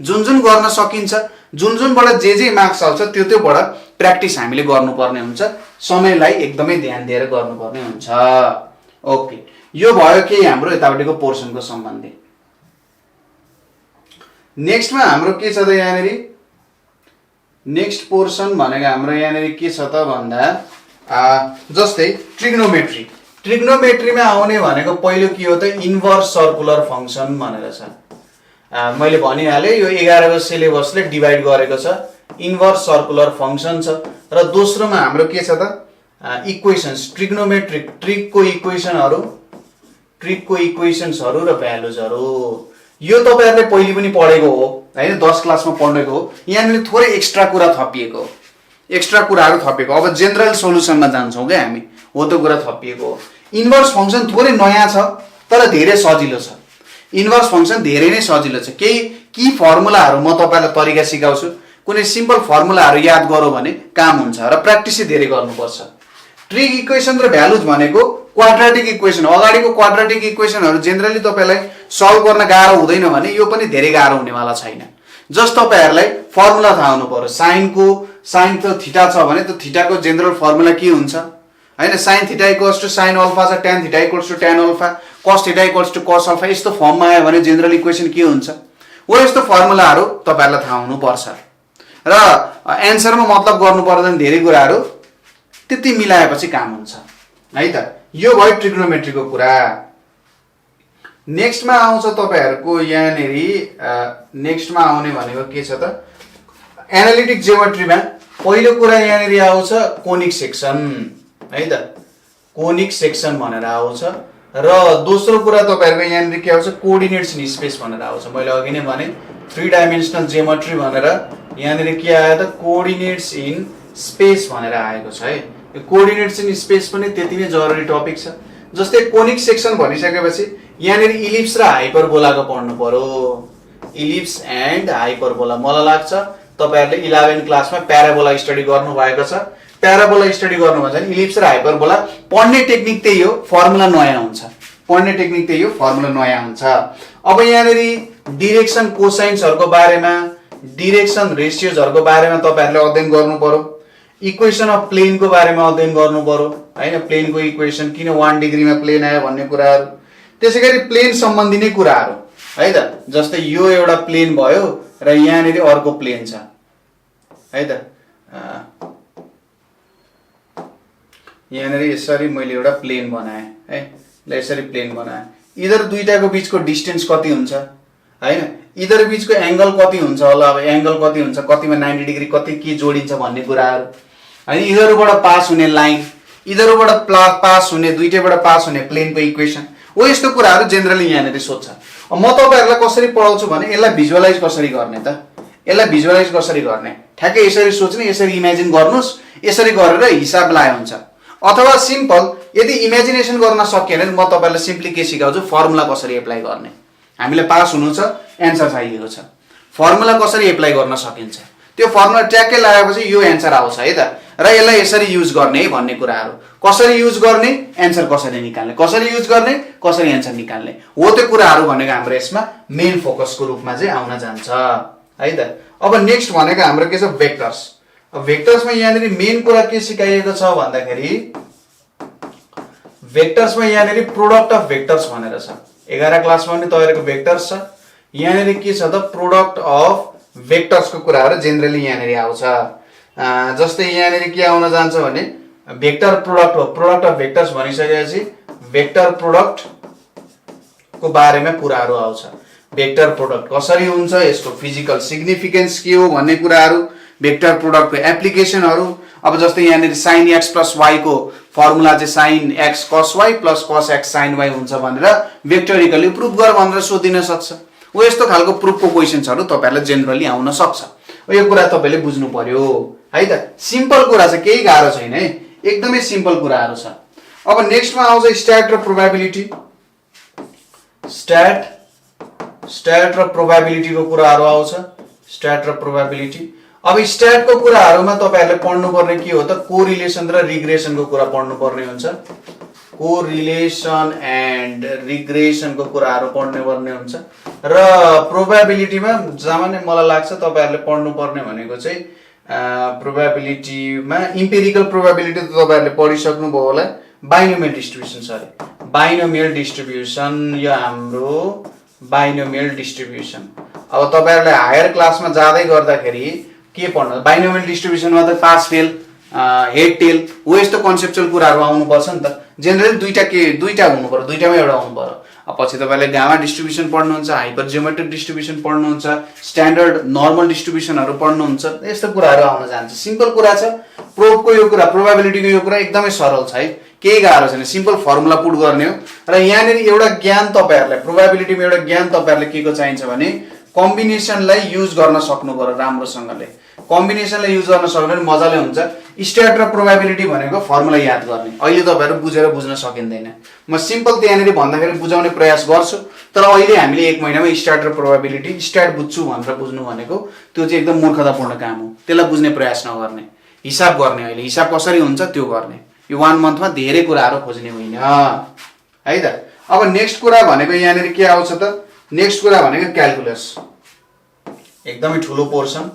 जुन गर्न सकिन्छ, जुनबाट जे मार्क्स आउँछ त्योबाट प्र्याक्टिस हामीले गर्नुपर्ने हुन्छ। समयलाई एकदमै ध्यान दिएर गर्नुपर्ने हुन्छ। ओके, यो भयो केही हाम्रो यतापट्टिको पोर्सनको सम्बन्धी। नेक्स्टमा हाम्रो के छ त यहाँनिर, नेक्स्ट पोर्सन भनेको हाम्रो यहाँनिर के छ त भन्दा जस्तै ट्रिग्नोमेट्री। ट्रिग्नोमेट्रीमा आउने भनेको पहिलो के हो त, इन्भर्स सर्कुलर फङ्सन भनेर छ। मैले भनिहालेँ यो 11को सिलेबसले डिभाइड गरेको छ, इन्भर्स सर्कुलर फङ्सन छ। र दोस्रोमा हाम्रो के छ त, इक्वेसन्स, ट्रिग्नोमेट्रिक, ट्रिकको इक्वेसन्सहरू र भ्यालुजहरू। यो तपाईँहरूले पहिले पनि पढेको हो हैन, 10 क्लासमा पढेको हो। यहाँनिर थोरै एक्स्ट्रा कुरा थपिएको हो, एक्स्ट्रा कुराहरू थपिएको। अब जेनरल सोलुसनमा जान्छौँ क्या हामी, हो त्यो कुरा थपिएको हो। इन्भर्स फङ्सन थोरै नयाँ छ तर धेरै सजिलो छ। इन्भर्स फङ्सन धेरै नै सजिलो छ। केही फर्मुलाहरू म तपाईँलाई तरिका सिकाउँछु, कुनै सिम्पल फर्मुलाहरू याद गरौँ भने काम हुन्छ र प्र्याक्टिस धेरै गर्नुपर्छ। ट्रिक इक्वेसन र भ्यालुज भनेको क्वाड्रेटिक इक्वेसन, अगाडिको क्वाड्रेटिक इक्वेसनहरू जेनरली तपाईँलाई सल्भ गर्न गाह्रो हुँदैन भने यो पनि धेरै गाह्रो हुनेवाला छैन। जस्ट तपाईँहरूलाई फर्मुला थाहा हुनु पर्यो। साइन त थीटा छ भने त्यो थीटाको जेनरल फर्मुला के हुन्छ हैन, sine theta equals to sine alpha छ, tan theta equals to tan alpha, cos theta equals to cos alpha. यस्तो फर्ममा आयो भने जेनरल इक्वेसन के हुन्छ, हो यस्तो फर्मुलाहरू तपाईँहरूलाई थाहा हुनुपर्छ। र एन्सरमा मतलब गर्नु पर्दैन धेरै कुराहरू, त्यति मिलाएपछि काम हुन्छ है त। यो भयो ट्रिग्नोमेट्रीको कुरा। नेक्स्टमा आउँछ तपाईँहरूको यहाँनिर, नेक्स्टमा आउने भनेको के छ त, एनालिटिक जियोमेट्रीमा पहिलो कुरा यहाँनिर आउँछ कोनिक सेक्सन है त, कोनिक सेक्सन भनेर आउँछ। र दोस्रो कुरा तपाईँहरूको यहाँनिर के आउँछ, कोअर्डिनेट्स इन स्पेस भनेर आउँछ। मैले अघि नै भने 3 डाइमेन्सनल जियोमेट्री भनेर यहाँनिर के आयो त, कोअर्डिनेट्स इन स्पेस भनेर आएको छ है। यो कोअर्डिनेट्स इन स्पेस पनि त्यति नै जरुरी टपिक छ। जस्तै कोनिक सेक्सन भनिसकेपछि यहाँनिर इलिप्स र हाइपरबोलाको पढ्नु पर्यो। Ellipse and hyperbola. मलाई लाग्छ तपाईँहरूले 11 क्लासमा प्याराबोला स्टडी गर्नुभएको छ। प्याराबोला स्टडी गर्नुभन्छ भने इलिप्स र हाइपरबोला पढ्ने टेक्निक त्यही हो, फर्मुला नयाँ हुन्छ। पढ्ने टेक्निक त्यही हो, फर्मुला नयाँ हुन्छ। अब यहाँनिर डिरेक्सन कोसाइन्सहरूको बारेमा, डिरेक्सन रेसियोजहरूको बारेमा तपाईँहरूले अध्ययन गर्नु पर्यो। इक्वेसन अफ प्लेनको बारेमा अध्ययन गर्नु पर्यो हैन, प्लेनको इक्वेसन किन 1 डिग्रीमा प्लेन आयो भन्ने कुराहरू। त्यसैगरी प्लेन सम्बन्धी नै कुराहरू है त। जस्तै यो एउटा प्लेन भयो र यहाँनिर अर्को प्लेन छ है त। यहाँनिर यसरी मैले एउटा प्लेन बनाएँ है, ल यसरी प्लेन बनाएँ। इधर दुईटाको बीचको डिस्टेन्स कति हुन्छ हैन, इधर बीचको एंगल कति हुन्छ होला, अब एंगल कति हुन्छ, कतिमा 90 डिग्री, कति के जोडिन्छ भन्ने कुराहरू हैन। इधरबाट पास हुने लाइन, इधरबाट पास हुने, दुईटैबाट पास हुने प्लेनको इक्वेसन, हो यस्तो कुराहरू जेनरली यहाँनिर सोध्छ। म तपाईँहरूलाई कसरी पढाउँछु भने यसलाई भिजुअलाइज कसरी गर्ने त, यसलाई भिजुअलाइज कसरी गर्ने, ठ्याक्कै यसरी सोच्ने, यसरी इमेजिन गर्नुस्, यसरी गरेर हिसाब लाए हुन्छ। अथवा सिम्पल यदि इमेजिनेसन गर्न सकिएन भने म तपाईँलाई सिम्पली के सिकाउँछु, फर्मुला कसरी एप्लाई गर्ने। हामीले पास हुनु छ, एन्सर चाहिएको छ, फर्मुला कसरी एप्लाई गर्न सकिन्छ, त्यो फर्मुला ट्याक्कै लगाएपछि यो एन्सर आउँछ है त। र यसलाई यसरी युज गर्ने है भन्ने कुराहरू कसरी युज गर्ने, एन्सर कसरी निकाल्ने, कसरी युज गर्ने, कसरी एन्सर निकाल्ने हो त्यो कुराहरू भनेको हाम्रो यसमा मेन फोकसको रूपमा चाहिँ आउन जान्छ है त। अब नेक्स्ट भनेको हाम्रो के छ, भेक्टर्स। अब भेक्टर्समा यहाँनिर मेन कुरा के सिकाइएको छ भन्दाखेरि भेक्टर्समा यहाँनिर प्रोडक्ट अफ भेक्टर्स भनेर छ। 11 क्लासमा पनि तपाईहरुको भेक्टर्स छ, यहाँनिर के छ त प्रोडक्ट अफ भेक्टर्सको कुराहरू जेनरली यहाँनिर आउँछ। जस्तै यहाँनिर के आउन जान्छ भने भेक्टर प्रोडक्ट हो, प्रोडक्ट अफ भेक्टर्स भनिसकेपछि भेक्टर प्रोडक्ट को बारेमा कुराहरू आउँछ। भेक्टर प्रोडक्ट कसरी हुन्छ, यसको फिजिकल सिग्निफिकेन्स के हो भन्ने कुराहरू, भेक्टर प्रोडक्टको एप्लिकेसनहरू। अब जस्तै यहाँनिर sin x + y को फर्मुला चाहिँ sin x cos y + cos x sin y हुन्छ भनेर भेक्टोरिकली प्रुफ गर भनेर सोधिन सक्छ। हो यस्तो खालको प्रुफको क्वेशन्सहरू तपाईहरुलाई जेनरली आउन सक्छ। यो कुरा तपाईले बुझ्नु पर्यो है त। सिम्पल कुरा छ, केही गाह्रो छैन है, एकदमै सिम्पल कुराहरू छ। अब नेक्स्टमा आउँछ स्ट्याट र प्रोबेबिलिटी। स्ट्याट र प्रोबेबिलिटी को कुराहरू आउँछ, स्ट्याट र प्रोबेबिलिटी। अब स्ट्याट को कुराहरूमा तपाईहरुले पढ्नु पर्ने के हो त कोरिलेसन र रिग्रेसन को कुरा पढ्नु पर्ने हुन्छ। कोरिलेसन एन्ड रिग्रेसन को कुराहरू पढ्नु पर्ने हुन्छ। र प्रोबेबिलिटीमा सामान्य मलाई लाग्छ तपाईहरुले पढ्नु पर्ने भनेको चाहिँ प्रोबेबिलिटीमा इम्पिरिकल प्रोबेबिलिटी त तपाईहरुले पढिसक्नु भयो होला। Binomial distribution, sorry binomial distribution, यो हाम्रो बाइनोमियल डिस्ट्रिब्युसन। अब तपाईहरुले हायर क्लासमा जाँदै गर्दाखेरि के पढ्नु, बाइनोमियल डिस्ट्रिब्युसनमा त पास फेल, हेड टेल हो यस्तो कन्सेप्चुअल कुराहरू आउनु पर्छ नि त। जेनरली दुईटा हुनु पर्यो, दुईटामा एउटा हुनु पर्यो। अब पछि तपाईले गामा डिस्ट्रिब्युसन पढ्नुहुन्छ, हाइपर जियोमेट्रिक डिस्ट्रिब्युसन पढ्नुहुन्छ, स्ट्यान्डर्ड नर्मल डिस्ट्रिब्युसनहरू पढ्नुहुन्छ, यस्तो कुराहरू आउन जान्छ। सिम्पल कुरा छ, प्रोबको यो कुरा, प्रोबेबिलिटीको यो कुरा एकदमै सरल छ है, केही गाह्रो छैन, सिम्पल फर्मुला पुट गर्ने हो। र यहाँनिर एउटा ज्ञान तपाईहरुलाई प्रोबेबिलिटीमा एउटा ज्ञान तपाईहरुलाई के को चाहिन्छ भने कम्बिनेसनलाई युज गर्न सक्नु पर्यो राम्रोसँगले। कम्बिनेसनलाई युज गर्न सक्नु भने मजाले हुन्छ। स्ट्याट र प्रोबेबिलिटी भनेको फर्मुला याद गर्ने, अहिले तपाईहरु बुझेर बुझ्न सकिँदैन। म सिम्पल त्यहाँनिर भन्दाखेरि बुझाउने प्रयास गर्छु, तर अहिले हामीले 1 महिनामा स्ट्याट र प्रोबेबिलिटी, स्ट्याट बुझ्छु भनेर बुझ्नु भनेको त्यो चाहिँ एकदम मूर्खतापूर्ण काम हो। त्यसलाई बुझ्ने प्रयास नगर्ने, हिसाब गर्ने, अहिले हिसाब कसरी हुन्छ त्यो गर्ने। यो 1 मन्थमा धेरै कुराहरू खोज्ने होइन है त। अब नेक्स्ट कुरा भनेको यहाँनिर के आउँछ त, नेक्स्ट कुरा भनेको क्याल्कुलस। एकदमै ठुलो पोर्सन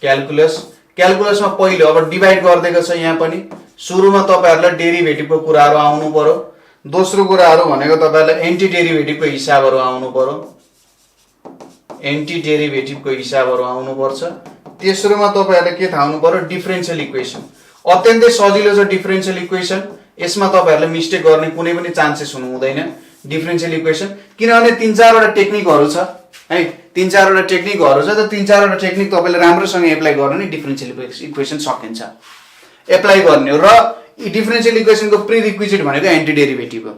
क्याल्कुलस। क्याल्कुलसमा पहिलो अब डिभाइड गर्दैको छ यहाँ पनि। सुरुमा तपाईहरुलाई डेरिभेटिभको कुराहरू आउनु पर्यो। दोस्रो कुराहरू भनेको तपाईहरुलाई एन्टी डेरिभेटिभको हिसाबहरू आउनु पर्यो, एन्टी डेरिभेटिभको हिसाबहरू आउनु पर्छ। तेस्रोमा तपाईहरुले के थाहा हुनु पर्यो, डिफरेन्शियल इक्वेसन। अत्यन्तै सजिलो छ डिफरेन्शियल इक्वेसन, यसमा तपाईहरुले मिस्टेक गर्ने कुनै पनि चान्सेस हुनु हुँदैन। डिफरेन्शियल इक्वेसन किनभने 3-4 वटा टेक्निकहरू छ है, 3-4 वटा टेक्निकहरू छ। त 3-4 वटा टेक्निक तपाईले राम्रोसँग एप्लाई गर्ने नि डिफरेन्शियल इक्वेसन सकिन्छ एप्लाई गर्ने हो। र डिफरेन्शियल इक्वेसनको प्रिरिक्विजिट भनेको एन्टी डेरिभेटिभ हो।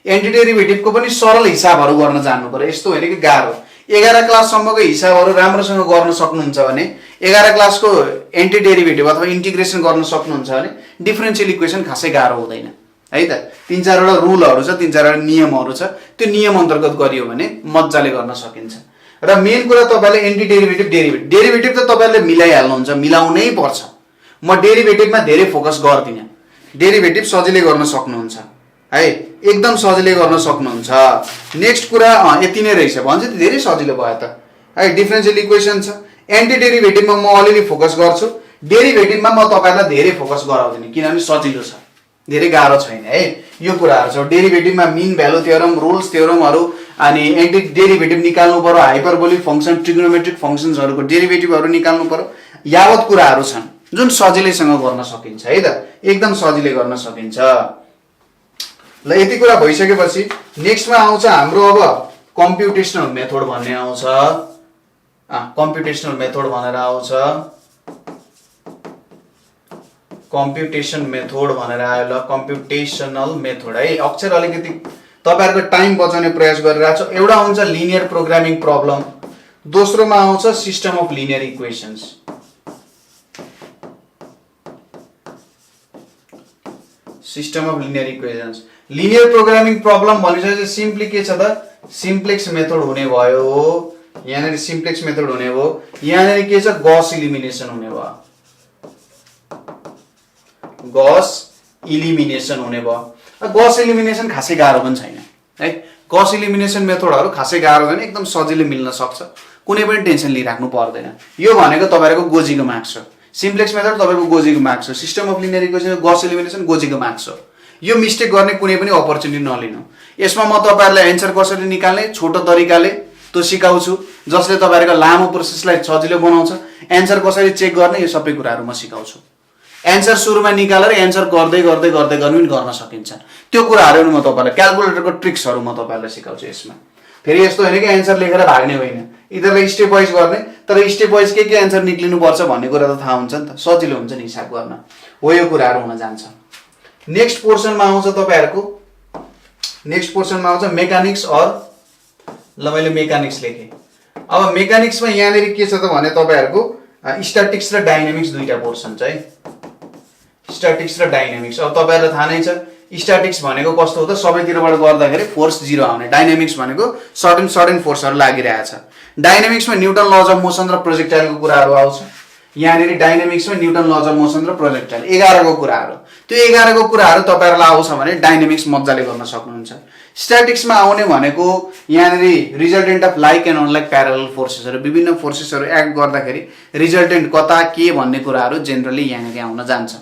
एन्टी डेरिभेटिभको पनि सरल हिसाबहरू गर्न जान्नु पर्यो, यस्तो होइन कि गाह्रो। 11 क्लाससम्मको हिसाबहरू राम्रोसँग गर्न सक्नुहुन्छ भने, 11 क्लासको एन्टी डेरिभेटिभ अथवा इन्टिग्रेसन गर्न सक्नुहुन्छ भने डिफरेन्शियल इक्वेसन खासै गाह्रो हुँदैन है त। 3-4 वटा रुलहरू छ, 3-4 वटा नियमहरू छ, त्यो नियम अन्तर्गत गरियो भने मजाले गर्न सकिन्छ। र मेन कुरा तपाईले एन्टी डेरिभेटिभ, डेरिभेटिभ त तपाईले मिलाइहाल्नुहुन्छ, मिलाउनै पर्छ। म डेरिभेटिभमा धेरै फोकस गर्दिनँ, डेरिभेटिभ सजिलै गर्न सक्नुहुन्छ है, एकदम सजिलै गर्न सक्नुहुन्छ। नेक्स्ट कुरा यति नै रहेछ भन्छ, धेरै सजिलो भयो त है। डिफरेन्शियल इक्वेसन छ, एन्टी डेरिभेटिभमा म अलिअलि फोकस गर्छु, डेरिभेटिभमा म तपाईहरुलाई धेरै फोकस गराउँदिन किनभने सजिलो छ, धेरै गाह्रो छैन है। यो कुराहरू छ। डेरिभेटिभमा मीन भ्यालु थ्योरम, रुल्स थ्योरमहरू, अनि एन्टी डेरिभेटिभ निकाल्नु पर्यो, हाइपरबोलिक फंक्सन, ट्रिग्नोमेट्रिक फंक्सन्सहरुको डेरिभेटिभहरु निकाल्नु पर्यो। यावत कुराहरू छन् जुन सजिलैसँग गर्न सकिन्छ है त, एकदम सजिलै गर्न सकिन्छ। ल यति कुरा भइसकेपछि नेक्स्टमा आउँछ हाम्रो अब कम्प्युटेसनल मेथड भन्ने आउँछ। कम्प्युटेसनल मेथड भनेर आउँछ, कम्प्युटेसन मेथड भनेर आयो। ल कम्प्युटेसनल मेथड है, अक्षर अलिकति तपाईहरुको टाइम बचाउने प्रयास गरिरहेको छ। एउटा हुन्छ लिनियर प्रोग्रामिङ प्रब्लम, दोस्रोमा आउँछ system of linear equations. System of linear equations, linear programming problem भनिसकेपछि सिम्पली के छ त, सिम्प्लेक्स मेथड हुने भयो। यहाँनिर सिम्प्लेक्स मेथड हुने भयो, यहाँनिर के छ, गॉस इलिमिनेसन हुने भयो। Gauss elimination, linear programming problem भनिसकेपछि सिम्पली के छ त, सिम्प्लेक्स मेथड हुने भयो। यहाँनिर के छ, गॉस इलिमिनेसन हुने भयो। यहाँनिर के छ, गॉस इलिमिनेसन हुने भयो। इलिमिनेसन हुने भयो। गस इलिमिनेसन खासै गाह्रो पनि छैन है। गस इलिमिनेसन मेथडहरू खासै गाह्रो छैन, एकदम सजिलै मिल्न सक्छ, कुनै पनि टेन्सन लिइराख्नु पर्दैन। यो भनेको तपाईँहरूको गोजीको मार्क्स हो। सिम्प्लेक्स मेथड तपाईँको गोजीको मार्क्स हो। System of linear equation Gauss elimination गोजीको मार्क्स हो। यो मिस्टेक गर्ने कुनै पनि अपर्च्युनिटी नलिनु। यसमा म तपाईँहरूलाई एन्सर कसरी निकाल्ने छोटो तरिकाले त्यो सिकाउँछु, जसले तपाईँहरूको लामो प्रोसेसलाई सजिलो बनाउँछ। एन्सर कसरी चेक गर्ने यो सबै कुराहरू म सिकाउँछु। एन्सर सुरुमा निकालेर एन्सर गर्दै गर्दै गर्दै पनि गर्न सकिन्छ। त्यो कुराहरू म तपाईँलाई क्यालकुलेटरको ट्रिक्सहरू म तपाईँहरूलाई सिकाउँछु यसमा। फेरि यस्तो होइन कि एन्सर लेखेर भाग्ने होइन, यिनीहरूलाई स्टेप वाइज गर्ने, तर स्टेप वाइज के एन्सर निक्लिनुपर्छ भन्ने कुरा त थाहा हुन्छ नि त, सजिलो हुन्छ नि हिसाब गर्न। हो यो कुराहरू हुन जान्छ। नेक्स्ट पोर्सनमा आउँछ तपाईँहरूको, नेक्स्ट पोर्सनमा आउँछ मेकानिक्स अर, ल मैले मेकानिक्स लेखेँ। अब मेकानिक्समा यहाँनिर के छ त भने तपाईँहरूको स्ट्याटिक्स र डाइनामिक्स दुईटा पोर्सन छ है। स्ट्याटिक्स र डाइनामिक्स। अब तपाईँहरूलाई थाहा नै छ स्ट्याटिक्स भनेको कस्तो हो त, सबैतिरबाट गर्दाखेरि फोर्स 0 आउने। डाइनामिक्स भनेको सडन फोर्सहरू लागिरहेछ। डाइनामिक्समा न्युटन लज अफ मोसन र प्रोजेक्टाइलको कुराहरू आउँछ। यहाँनिर डाइनामिक्समा न्युटन लज अफ मोसन र प्रोजेक्टाइल 11 को कुराहरू, त्यो 11 को कुराहरू तपाईँहरूलाई आउँछ भने डाइनामिक्स मजाले गर्न सक्नुहुन्छ। स्ट्याटिक्समा आउने भनेको यहाँनिर resultant of like and unlike parallel फोर्सेसहरू, विभिन्न फोर्सेसहरू एक्ट गर्दाखेरि रिजल्टेन्ट कता के भन्ने कुराहरू जेनरली यहाँनिर आउन जान्छ।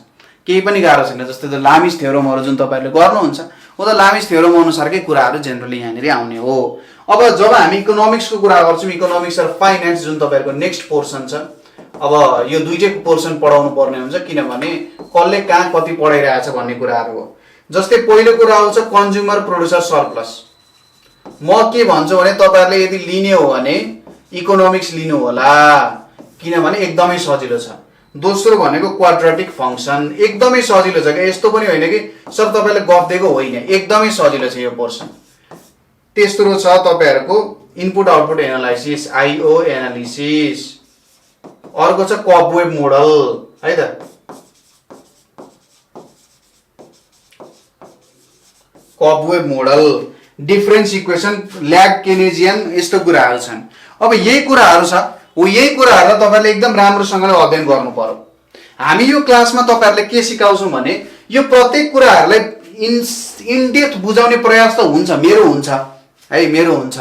केही पनि गाह्रो छैन। जस्तै त लामिस थ्योरमहरू जुन तपाईँहरूले गर्नुहुन्छ हो त लामिस थ्योरम अनुसारकै कुराहरू जेनरली यहाँनिर आउने हो। अब जब हामी इकोनोमिक्सको कुरा गर्छौँ, इकोनोमिक्स र फाइनेन्स जुन तपाईँहरूको नेक्स्ट पोर्सन छ, अब यो दुईटै पोर्सन पढाउनु पर्ने हुन्छ, किनभने कसले कहाँ कति पढाइरहेछ भन्ने कुराहरू हो। जस्तै पहिलो कुरा आउँछ कन्ज्युमर प्रोड्युसर सरप्लस। म के भन्छु भने तपाईँहरूले यदि लिने हो भने इकोनोमिक्स लिनु होला, किनभने एकदमै सजिलो छ। दोस्रो भनेको क्वाड्रेटिक फङ्सन, एकदमै सजिलो छ क्या, यस्तो पनि होइन कि सर तपाईँले गफ दिएको होइन, एकदमै सजिलो छ यो पोर्सन। तेस्रो छ तपाईँहरूको input output analysis, IO analysis. अर्को छ कबवेब मोडल है त। कबवेब मोडल, डिफरेन्स इक्वेसन, ल्याग केनेजियन, यस्तो कुराहरू छन्। अब यही कुराहरू छ हो, यही कुराहरूलाई तपाईँले एकदम राम्रोसँगले अध्ययन गर्नु पर्यो। हामी यो क्लासमा तपाईँहरूले के सिकाउँछौँ भने यो प्रत्येक कुराहरूलाई इनडेप्थ बुझाउने प्रयास त हुन्छ, मेरो हुन्छ है, मेरो हुन्छ,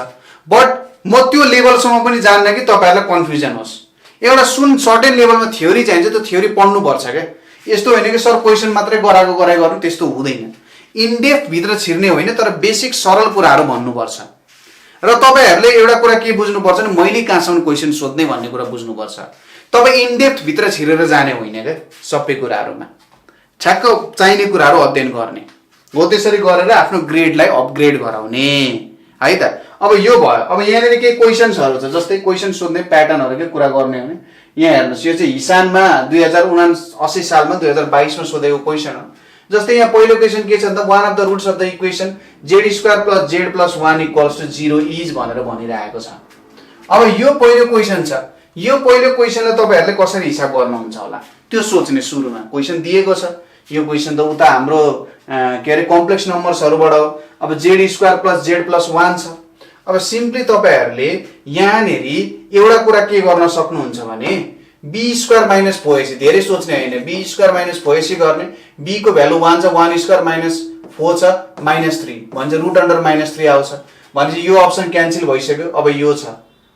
बट म त्यो लेभलसम्म पनि जान्न कि तपाईँहरूलाई कन्फ्युजन होस्। एउटा सर्टेन लेभलमा थ्योरी चाहिन्छ, त्यो थ्योरी पढ्नुपर्छ क्या। यस्तो होइन कि सर क्वेसन मात्रै गराएको गर्नु, त्यस्तो हुँदैन। इनडेप्थ भित्र छिर्ने होइन, तर बेसिक सरल कुराहरू भन्नुपर्छ। र तपाईँहरूले एउटा कुरा के बुझ्नुपर्छ भने मैले कहाँसम्म क्वेसन सोध्ने भन्ने कुरा बुझ्नुपर्छ। तपाईँ इनडेप्थ भित्र छिरेर जाने होइन क्या, सबै कुराहरूमा ठ्याक्क चाहिने कुराहरू अध्ययन गर्ने हो। त्यसरी गरेर आफ्नो ग्रेडलाई अपग्रेड गराउने है त। अब यो भयो। अब यहाँनिर केही क्वेसन्सहरू छ, जस्तै क्वेसन सोध्ने प्याटर्नहरूकै कुरा गर्ने हो भने यहाँ हेर्नुहोस्, यो चाहिँ हिसानमा 2079 सालमा 2022मा सोधेको क्वेसन हो। जस्तै यहाँ पहिलो क्वेसन के छ त, one of the roots of the equation z² + z + 1 = 0 is भनेर भनिरहेको छ। अब यो पहिलो क्वेसन छ, यो पहिलो क्वेसनलाई तपाईँहरूले कसरी हिसाब गर्नुहुन्छ होला त्यो सोच्ने। सुरुमा क्वेसन दिएको छ, यो क्वेसन त उता हाम्रो के अरे कम्प्लेक्स नम्बर्सहरूबाट हो। अब z² + z + 1 छ। अब सिम्पली तपाईँहरूले यहाँनिर एउटा कुरा के गर्न सक्नुहुन्छ भने b² - 4ac, धेरै सोच्ने होइन, b² - 4ac गर्ने। b को भ्यालु 1 छ, 1² - 4 छ, -3 भन्छ, √3 आउँछ भनेपछि यो अप्सन क्यान्सल भइसक्यो। अब यो छ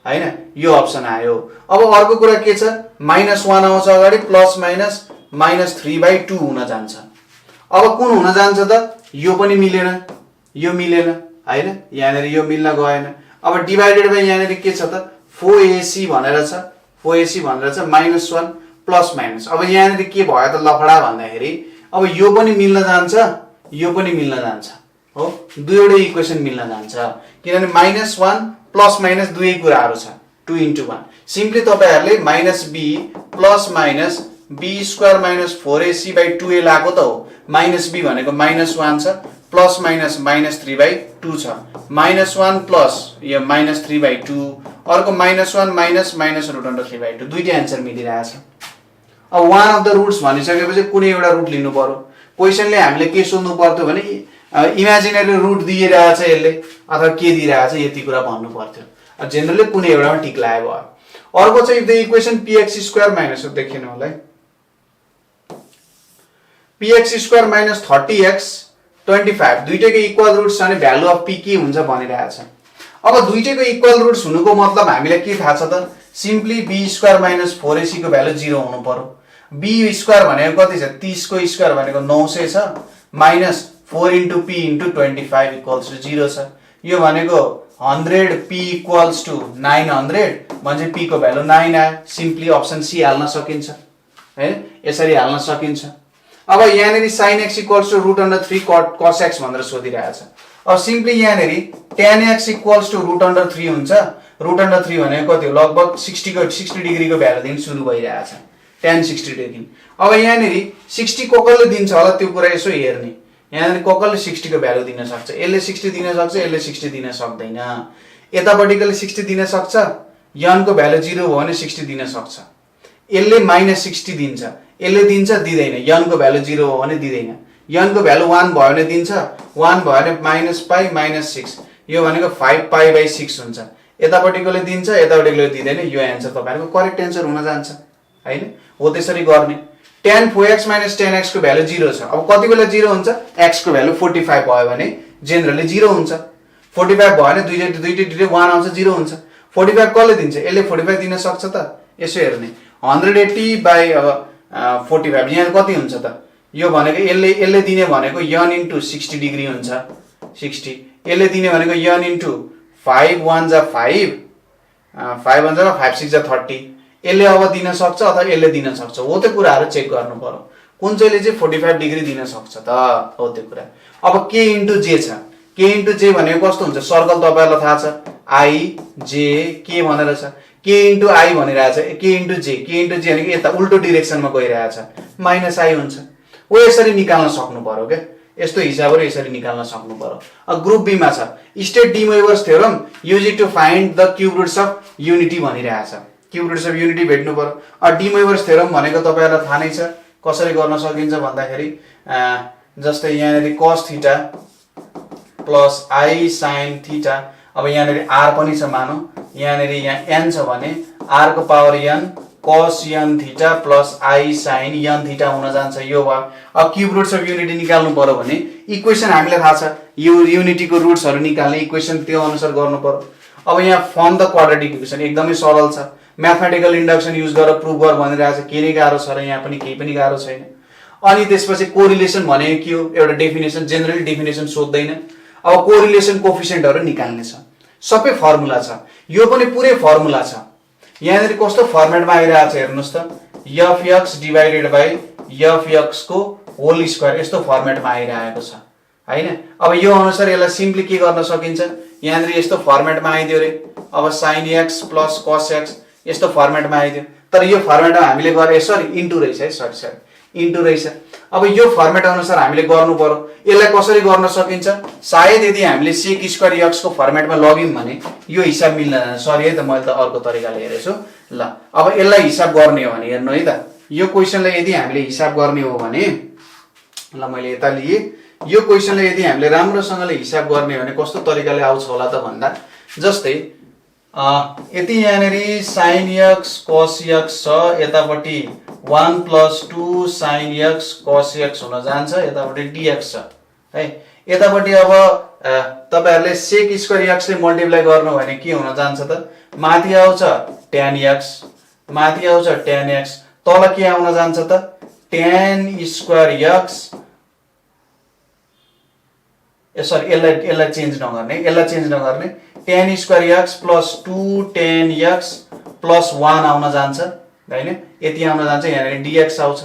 हैन, यो अप्सन आयो। अब अर्को कुरा के छ, -1 आउँछ अगाडि, +- -3/2 हुन जान्छ। अब कुन हुन जान्छ त, यो पनि मिलेन, यो मिलेन हैन, यहाँनिर यो मिल्न गएन। अब डिभाइडेड बाइ यहाँनिर के छ त, 4ac भनेर छ, 4ac भनेर छ, -1 +- अब यहाँनिर के भयो त लफडा भन्दाखेरि अब यो पनि मिल्न जान्छ, यो पनि मिल्न जान्छ हो, दुईवटै इक्वेसन मिल्न जान्छ, किनभने -1 + - दुवै कुराहरू छ, 2 × 1। सिम्पली तपाईँहरूले -b + -b² - 4ac/2a लाएको त हो। -b भनेको -1 छ, +- -3/2 छ, -1 प्लस यो -3/2, अर्को -1 - -√3/2, दुईटै एन्सर मिलिरहेछ। अब वान अफ द रुट्स भनिसकेपछि कुनै एउटा रुट लिनु पर्यो। क्वेसनले हामीले के सोध्नु पर्थ्यो भने इमेजिनरी रुट दिइरहेछ यसले अथवा के दिइरहेछ यति कुरा भन्नु पर्थ्यो। जेनरली कुनै एउटामा टिक लागे भयो। अर्को चाहिँ इफ द इक्वेसन px² - देखिनु होला है, px स्क्वायर माइनस 30x 25 दुईटैको इक्वल रुट्स छ भने भ्यालु अफ p के हुन्छ भनिरहेछ। अब दुईटैको इक्वल रुट्स हुनुको मतलब हामीलाई के थाहा छ त simply b square minus 4ac को भ्यालु 0 हुनु पर्यो। b स्क्वायर भनेको कति छ 30 को स्क्वायर भनेको 900 छ minus 4 into p into 25 equals to 0 छ। यो भनेको 100 p equals to 900 भने p को भ्यालु 9 आयो। सिम्पली अप्सन सी हाल्न सकिन्छ हैन, यसरी हाल्न सकिन्छ। अब यहाँनेरि sin x equals to √3 cos x भनेर सोधिरहेछ। अब सिम्पली यहाँनेरि tan x equals to √3 हुन्छ। √3 भनेको कति हो लगभग 60 डिग्री को भ्यालु देखि सुरु भइरहेछ tan 60 देखि। अब यहाँनेरि 60 कोकलले दिन्छ होला त्यो कुरा यसो हेर्ने। यहाँनेरि कोकलले 60 को भ्यालु दिन सक्छ, यसले 60 दिन सक्छ, यसले 60 दिन सक्दैन। यतापटिकोले 60 दिन सक्छ, n को भ्यालु 0 हो भने 60 दिन सक्छ। यसले माइनस 60 दिन्छ, यसले दिन्छ दिदैन, n को भ्यालु 0 हो भने दिदैन। n को भ्यालु 1 भयो भने दिन्छ, 1 भयो भने माइनस पाई माइनस 6 यो भनेको 5 पाई बाइ 6 हुन्छ। यतापटिकोले दिन्छ, यतापटिकोले दिदैन। यो एन्सर तपाईहरुको करेक्ट एन्सर हुन जान्छ हैन। हो त्यसरी गर्ने। tan 4x minus tan x को भ्यालु 0 छ। अब कति बेला 0 हुन्छ x को भ्यालु 45 भयो भने जेनरली 0 हुन्छ। 45 भयो भने दुईटै 1 आउँछ 0 हुन्छ। 45 कसले दिन्छ, यसले 45 दिन सक्छ त। यसो हेर्ने 180 बाइ अब 45 यहाँ कति हुन्छ त। यो भनेको यसले दिने भनेको n into 60 डिग्री हुन्छ 60। यसले दिने भनेको n into 5 1 जा 5 5 1 जा 5 6 जा 30। यसले अब दिन सक्छ अथवा यसले दिन सक्छ, हो त्यो कुराहरु चेक गर्नु पर्यो। कुन चाहिँले चाहिँ 45 डिग्री दिन सक्छ त, हो त्यो कुरा। अब k into j छ। k into j भनेको कस्तो हुन्छ, सर्कल तपाईहरुलाई थाहा छ i j k भनेर छ। k into i भनिरहेछ, k into j भनेको यता उल्टो डाइरेक्सनमा गइरहेछ माइनस i हुन्छ। ओ यसरी निकाल्न सक्नु पर्यो के, यस्तो हिसाबहरु यसरी निकाल्न सक्नु पर्यो। अब ग्रुप बी मा छ state De Moivre's theorem use to find the cube roots of unity भनिरहेछ। क्यूब रुट्स अफ युनिटी भेट्नु पर्यो। अब डी मोइभर्स थ्योरम भनेको तपाईहरुलाई थाहा नै छ कसरी गर्न सकिन्छ भन्दाखेरि जस्तै यहाँनेरि cos theta plus i sin theta. अब यहाँनेरि r पनि छ मानौ, यहाँनेरि यहाँ n छ भने r को power n cos n theta plus i sin n theta हुन जान्छ। यो भयो। अब क्यूब रुट्स अफ युनिटी निकाल्नु पर्यो भने इक्वेसन हामीलाई थाहा छ, यो युनिटी को रुट्सहरु निकाल्ने इक्वेसन त्यो अनुसार गर्नु पर्यो। अब यहाँ फर्म द क्वाड्रेटिक इक्वेसन एकदमै सरल छ। म्याथमेटिकल इन्डक्सन युज गरेर प्रुभ गर भनिरहेछ। के नै गाह्रो छ र यहाँ पनि केही पनि गाह्रो छैन। अनि त्यसपछि कोरिलेसन भनेको के हो, एउटा डेफिनेसन, जेनरली डेफिनेसन सोध्दैन। अब कोरिलेसन कोएफिसिएन्टहरु निकाल्ने छ, सबै फर्मुला छ। यो पनि पुरै फर्मुला छ। यहाँनेरि कस्तो फर्मेटमा आइरहेछ हेर्नुस् त, fx डिवाइडेड बाइ fx को होल स्क्वायर यस्तो फर्मेटमा आइरहेको छ हैन। अब यो अनुसार यसलाई सिम्पली के गर्न सकिन्छ, यहाँनेरि यस्तो फर्मेटमा आइदियो रे। अब sin x plus cos x यस्तो फर्मेटमा आइदियो। तर यो फर्मेटमा हामीले गरे सरी इन्टु रहेछ है, सरी इन्टु रहेछ। अब यो फर्मेट अनुसार हामीले गर्नु पर्यो। यसलाई कसरी गर्न सकिन्छ, सायद यदि हामीले sec स्क्वायर x को फर्मेटमा लग्यौं भने यो हिसाब मिल्न जान्छ। सरी है त, मैले त अर्को तरिकाले हेरेछु। ल अब यसलाई हिसाब गर्ने हो भने हेर्नु है त, यो क्वेशनलाई यदि हामीले हिसाब गर्ने हो भने ल मैले यता लिए, यो क्वेशनलाई यदि हामीले राम्रोसँगले हिसाब गर्ने हो भने कस्तो तरिकाले आउँछ होला त भन्दा जस्तै यति यहाँनेरि sin x cos x छ, यतापटि 1 + 2 sin x cos x हुन जान्छ, यतापटि dx छ है। यतापटि अब तपाईहरुले sec स्क्वायर x ले मल्टिप्लाई गर्नु भने के हुन जान्छ त, माथि आउँछ tan x, माथि आउँछ tan x, तल के आउन जान्छ त tan स्क्वायर x। सरी यसलाई चेन्ज नगर्ने, tan square x plus 2 tan x plus 1 आउन जान्छ हैन। यति आउन जान्छ, यहाँ dx आउँछ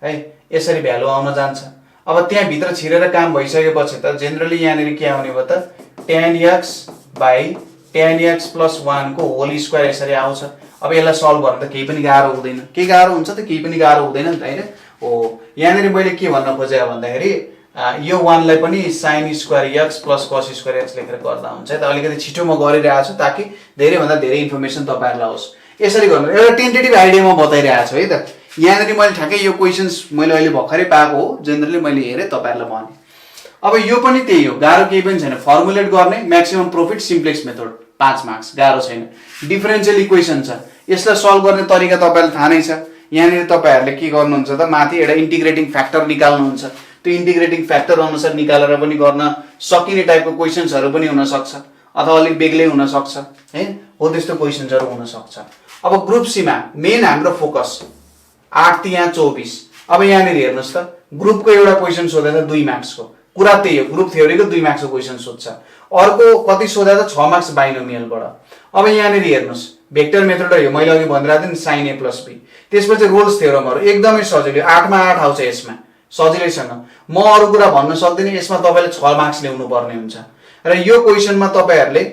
है, यसरी भ्यालु आउन जान्छ। अब त्यहाँ भित्र छिरेर काम भइसकेपछि त जेनरली यहाँनेरि के आउने भयो त tan x by tan x plus 1 को होल स्क्वायर यसरी आउँछ। अब यसलाई सल्भ गर्न त केही पनि गाह्रो हुँदैन। के गाह्रो हुन्छ त, केही पनि गाह्रो हुँदैन नि त हैन। हो यहाँनेरि मैले के भन्न खोजे भन्दाखेरि यो 1 लाई पनि sin square x plus cos square x लेखेर गर्दा हुन्छ त। अलिकति छिटो म गरिरहेको छु ताकि धेरै भन्दा धेरै इन्फर्मेसन तपाईहरुलाई होस्। यसरी गर्नु एउटा टेन्टेटिभ आइडियामा बताइरहेको छु है त। यहाँनेरि मैले ठ्याक्कै यो क्वेशन्स मैले अहिले भर्खरै पाएको हो, जेनरली मैले हेरे तपाईहरुलाई भने। अब यो पनि त्यही हो, गाह्रो केही पनि छैन। फर्मुलेट गर्ने, maximum profit, simplex method 5 marks, गाह्रो छैन। डिफरेन्शियल इक्वेसन छ, यसलाई सल्भ गर्ने तरिका तपाईहरुलाई थाहा नै छ। यहाँनिर तपाईहरुले के गर्नुहुन्छ त माथि एउटा इन्टिग्रेटिङ फ्याक्टर निकाल्नुहुन्छ त्यो इन्टिग्रेटिङ फ्याक्टर अनुसार निकालेर पनि गर्न सकिने टाइपको क्वेशन्सहरु पनि हुन सक्छ अथवा अलिक बेग्लै हुन सक्छ है हो त्यस्तो क्वेशन्सहरु हुन सक्छ अब ग्रुप सी मा मेन हाम्रो फोकस 8 यहाँ 24 अब यहाँनिर हेर्नुस् त ग्रुपको एउटा क्वेशन सोधेछ 2 मार्क्सको कुरा त्यही हो ग्रुप थ्योरीको 2 मार्क्सको क्वेशन सोध्छ अर्को कति सोधेछ 6 मार्क्स बाइनोमियलबाट अब यहाँनिर हेर्नुस् भेक्टर मेथड हो मैले अघि भनिरहेको थिएँ नि sin a + b त्यसपछि रोल्स थ्योरमहरु एकदमै सजिलो 8 मा 8 आउँछ यसमा सजिलैसँग म अरु कुरा भन्न सक्दिन यसमा तपाईले 6 मार्क्स ल्याउनु पर्ने हुन्छ र यो क्वेशनमा तपाईहरुले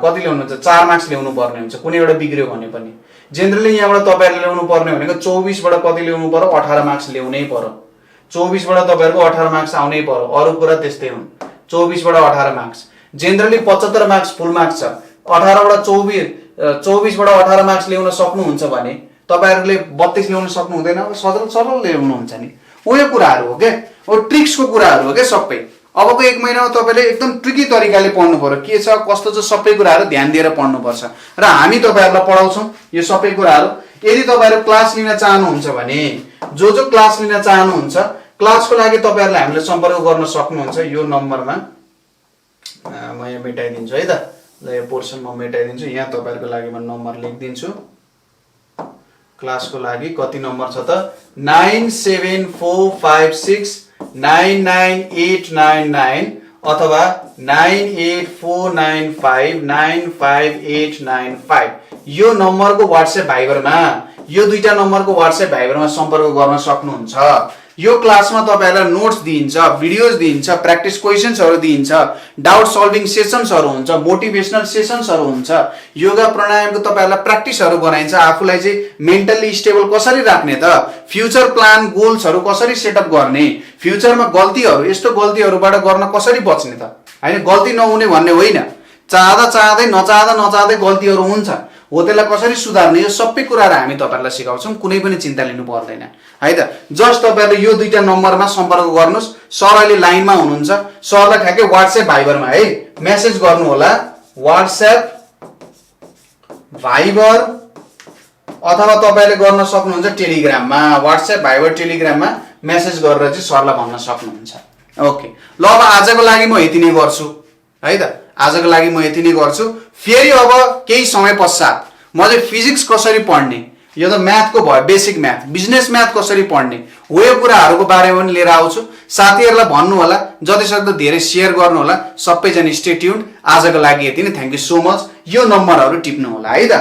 कति ल्याउनुहुन्छ 4 मार्क्स ल्याउनु पर्ने हुन्छ कुनै एउटा बिग्रियो भने पनि जनरली यहाँबाट तपाईहरुले ल्याउनु पर्ने भनेको 24 बाट कति ल्याउनु पर्यो 18 मार्क्स ल्याउनै पर्यो 24 बाट तपाईहरुको 18 मार्क्स आउनै पर्यो अरु कुरा त्यस्तै हुन् 24 बाट 18 मार्क्स जनरली 75 मार्क्स फुल मार्क्स छ 18 बाट 24 बाट 18 मार्क्स ल्याउन सक्नुहुन्छ भने तपाईहरुले 32 ल्याउन सक्नु हुँदैन सरल सरल ल्याउनु हुन्छ नि ओ यो कुराहरु हो के ओ ट्रिक्सको कुराहरु हो के सबै अबको 1 महिनामा तपाईले एकदम ट्रिकी तरिकाले पढ्नु पर्यो के छ कस्तो छ सबै कुराहरु ध्यान दिएर पढ्नु पर्छ र हामी तपाईहरुलाई पढाउँछौं यो सबै कुराहरु यदि तपाईहरु क्लास लिन चाहनुहुन्छ भने जो क्लास लिन चाहनुहुन्छ क्लासको लागि तपाईहरुले हामीले सम्पर्क गर्न सक्नुहुन्छ यो नम्बरमा म यहाँ मेटाइदिन्छु है त ल यो पोर्सन म मेटाइदिन्छु यहाँ तपाईहरुको लागि म नम्बर लेखिदिन्छु क्लासको लागि कति नम्बर छ त 97456999899 अथवा 9849595895 यो नम्बरको WhatsApp भाइबरमा यो दुईटा नम्बरको WhatsApp भाइबरमा सम्पर्क गर्न सक्नुहुन्छ यो क्लासमा तपाईहरुलाई नोट्स दिइन्छ भिडियोज दिइन्छ प्र्याक्टिस क्वेशन्सहरु दिइन्छ डाउट सल्भिङ सेसन्सहरु हुन्छ मोटिभेशनल सेसन्सहरु हुन्छ योगा प्राणायामको तपाईहरुलाई प्र्याक्टिसहरु गराइन्छ आफुलाई चाहिँ मेन्टली स्टेबल कसरी राख्ने त फ्युचर प्लान गोल्सहरु कसरी सेटअप गर्ने फ्युचरमा गल्तीहरु यस्तो गल्तीहरुबाट गर्न कसरी बच्ने त हैन गल्ती नहुने भन्ने होइन चाहँदै नचाहँदै गल्तीहरु हुन्छ हो त्यसलाई कसरी सुधार्ने यो सबै कुराहरु हामी तपाईहरुलाई सिकाउँछौं कुनै पनि चिन्ता लिनु पर्दैन है त जस्ट तपाईहरुले यो दुईटा नम्बरमा सम्पर्क गर्नुस् सर अहिले लाइनमा हुनुहुन्छ सरलाई ठ्याक्कै WhatsApp भाइबरमा है मेसेज गर्नु होला WhatsApp भाइबर अथवा तपाईले गर्न सक्नुहुन्छ टेलिग्राममा WhatsApp भाइबर टेलिग्राममा मेसेज गरेर चाहिँ सरलाई भन्न सक्नुहुन्छ ओके ल अब आजको लागि म यति नै गर्छु है त आजको लागि म यति नै गर्छु फेरि अब केही समय पश्चात म चाहिँ फिजिक्स कसरी पढ्ने यो त म्याथको भयो बेसिक म्याथ बिजनेस म्याथ कसरी पढ्ने हो यो कुराहरुको बारेमा पनि लिएर आउँछु साथीहरुलाई भन्नु होला जतिसक्दो धेरै शेयर गर्नु होला सबैजना स्टे ट्युन्ड आजको लागि यति नै थ्यांक यू सो मच यो नम्बरहरु टिप्नु होला है त